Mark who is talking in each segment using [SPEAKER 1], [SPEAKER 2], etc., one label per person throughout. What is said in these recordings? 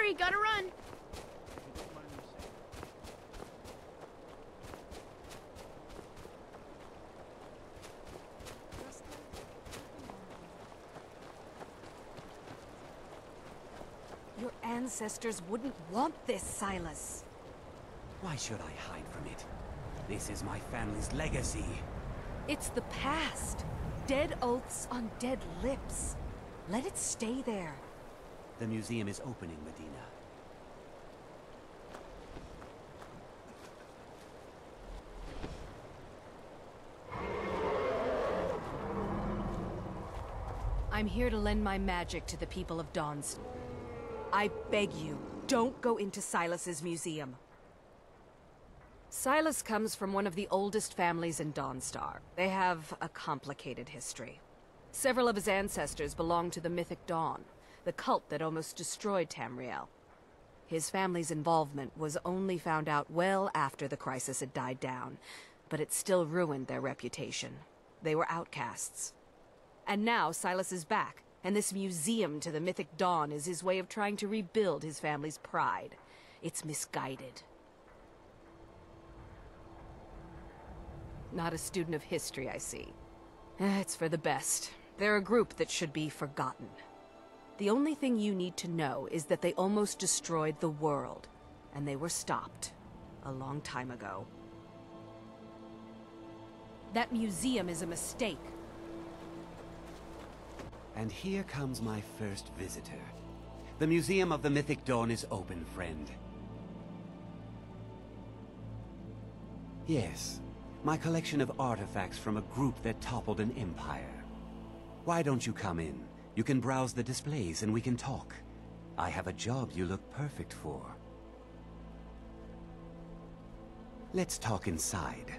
[SPEAKER 1] Sorry, gotta run.
[SPEAKER 2] Your ancestors wouldn't want this, Silas.
[SPEAKER 3] Why should I hide from it? This is my family's legacy.
[SPEAKER 2] It's the past. Dead oaths on dead lips. Let it stay there.
[SPEAKER 3] The museum is opening, Medina.
[SPEAKER 2] I'm here to lend my magic to the people of Dawnstar. I beg you, don't go into Silas's museum. Silas comes from one of the oldest families in Dawnstar. They have a complicated history. Several of his ancestors belonged to the mythic Dawn, the cult that almost destroyed Tamriel. His family's involvement was only found out well after the crisis had died down, but it still ruined their reputation. They were outcasts. And now Silas is back, and this museum to the mythic Dawn is his way of trying to rebuild his family's pride. It's misguided. Not a student of history, I see. It's for the best. They're a group that should be forgotten. The only thing you need to know is that they almost destroyed the world, and they were stopped a long time ago. That museum is a mistake.
[SPEAKER 3] And here comes my first visitor. The Museum of the Mythic Dawn is open, friend. Yes, my collection of artifacts from a group that toppled an empire. Why don't you come in? You can browse the displays and we can talk. I have a job you look perfect for. Let's talk inside.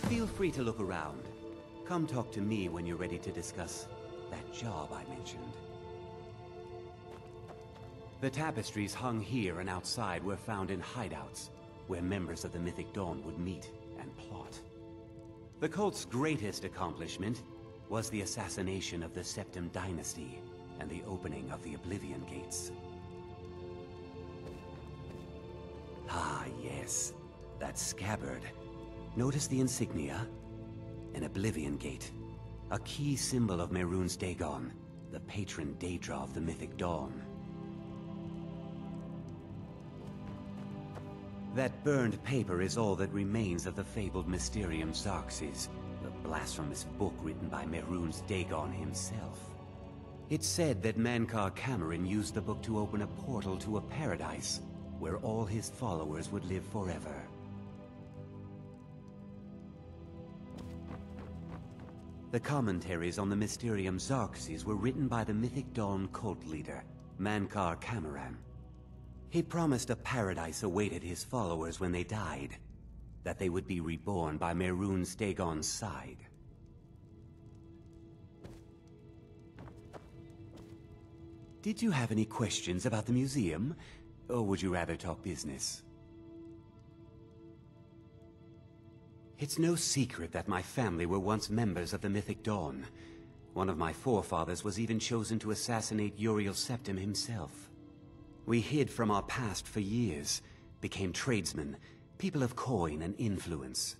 [SPEAKER 3] Feel free to look around. Come talk to me when you're ready to discuss that job I mentioned. The tapestries hung here and outside were found in hideouts, where members of the Mythic Dawn would meet and plot. The cult's greatest accomplishment was the assassination of the Septim Dynasty and the opening of the Oblivion Gates. Ah, yes, that scabbard. Notice the insignia? An Oblivion Gate, a key symbol of Mehrunes Dagon, the patron Daedra of the Mythic Dawn. That burned paper is all that remains of the fabled Mysterium Xarxes, the blasphemous book written by Mehrunes Dagon himself. It's said that Mankar Cameron used the book to open a portal to a paradise, where all his followers would live forever. The commentaries on the Mysterium Xarxes were written by the Mythic Dawn cult leader, Mankar Cameron. He promised a paradise awaited his followers when they died, that they would be reborn by Mehrunes Dagon's side. Did you have any questions about the museum, or would you rather talk business? It's no secret that my family were once members of the Mythic Dawn. One of my forefathers was even chosen to assassinate Uriel Septim himself. We hid from our past for years, became tradesmen, people of coin and influence.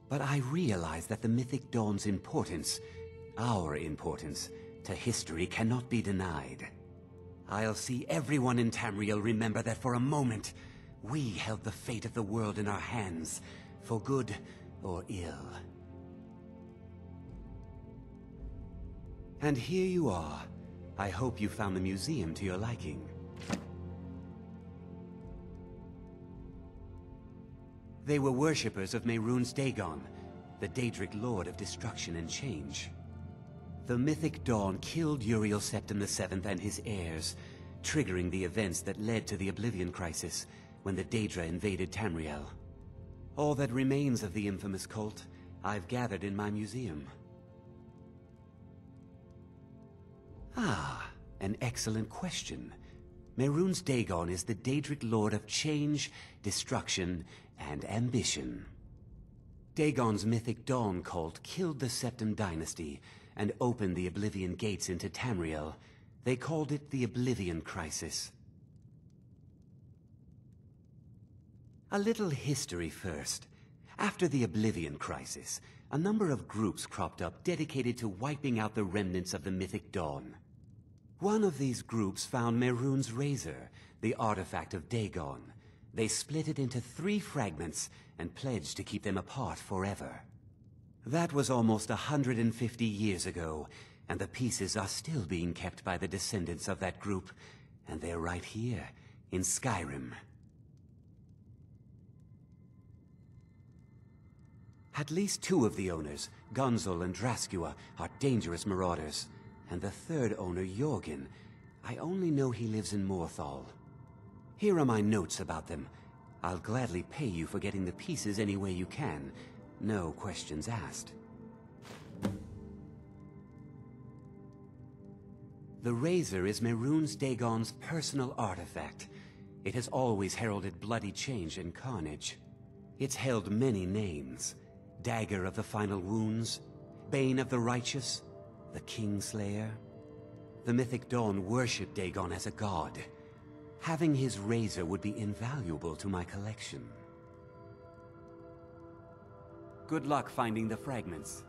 [SPEAKER 3] But I realized that the Mythic Dawn's importance, our importance, to history cannot be denied. I'll see everyone in Tamriel remember that for a moment, we held the fate of the world in our hands, for good or ill. And here you are. I hope you found the museum to your liking. They were worshippers of Mehrunes Dagon, the Daedric Lord of Destruction and Change. The Mythic Dawn killed Uriel Septim VII and his heirs, triggering the events that led to the Oblivion Crisis when the Daedra invaded Tamriel. All that remains of the infamous cult, I've gathered in my museum. Ah, an excellent question. Mehrunes Dagon is the Daedric Lord of Change, Destruction, and ambition. Dagon's mythic Dawn cult killed the Septim dynasty and opened the Oblivion gates into Tamriel. They called it the Oblivion Crisis. A little history first. After the Oblivion Crisis, a number of groups cropped up dedicated to wiping out the remnants of the mythic Dawn. One of these groups found Mehrunes' razor, the artifact of Dagon. They split it into 3 fragments and pledged to keep them apart forever. That was almost 150 years ago, and the pieces are still being kept by the descendants of that group, and they're right here, in Skyrim. At least 2 of the owners, Gunzel and Draskua, are dangerous marauders, and the 3rd owner, Jorgen, I only know he lives in Morthal. Here are my notes about them. I'll gladly pay you for getting the pieces any way you can. No questions asked. The razor is Mehrunes Dagon's personal artifact. It has always heralded bloody change and carnage. It's held many names. Dagger of the Final Wounds, Bane of the Righteous, the Kingslayer. The mythic Dawn worshipped Dagon as a god. Having his razor would be invaluable to my collection. Good luck finding the fragments.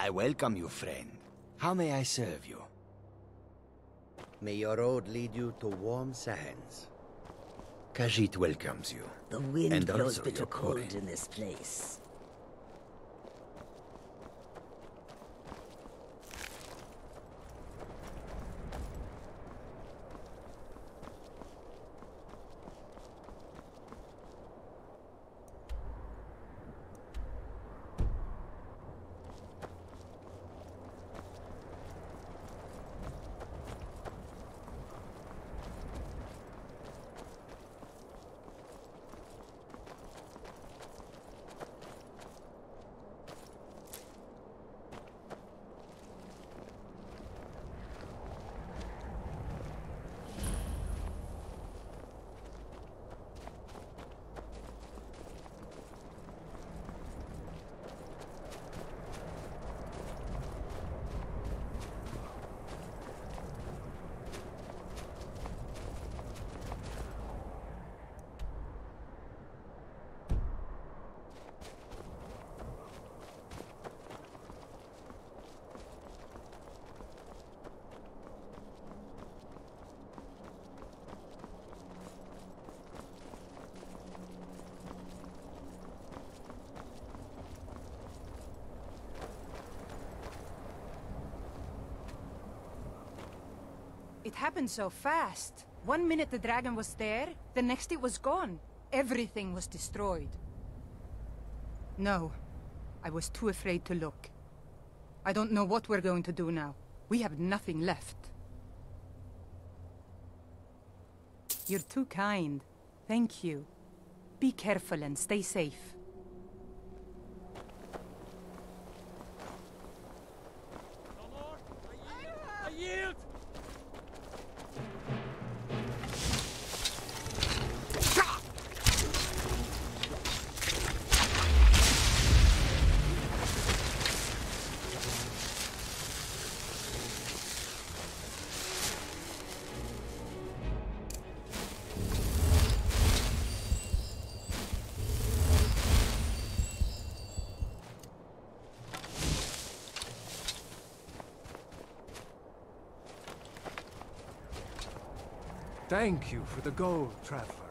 [SPEAKER 1] I welcome you, friend. How may I serve you?
[SPEAKER 4] May your road lead you to warm sands.
[SPEAKER 1] Khajiit welcomes you.
[SPEAKER 5] The wind
[SPEAKER 1] And
[SPEAKER 5] blows
[SPEAKER 1] also
[SPEAKER 5] bitter
[SPEAKER 1] your
[SPEAKER 5] cold
[SPEAKER 1] coin.
[SPEAKER 5] in this place.
[SPEAKER 6] It happened so fast. 1 minute the dragon was there, the next it was gone. Everything was destroyed. No, I was too afraid to look. I don't know what we're going to do now. We have nothing left. You're too kind. Thank you. Be careful and stay safe.
[SPEAKER 7] I yield!
[SPEAKER 8] Thank you for the gold, traveler.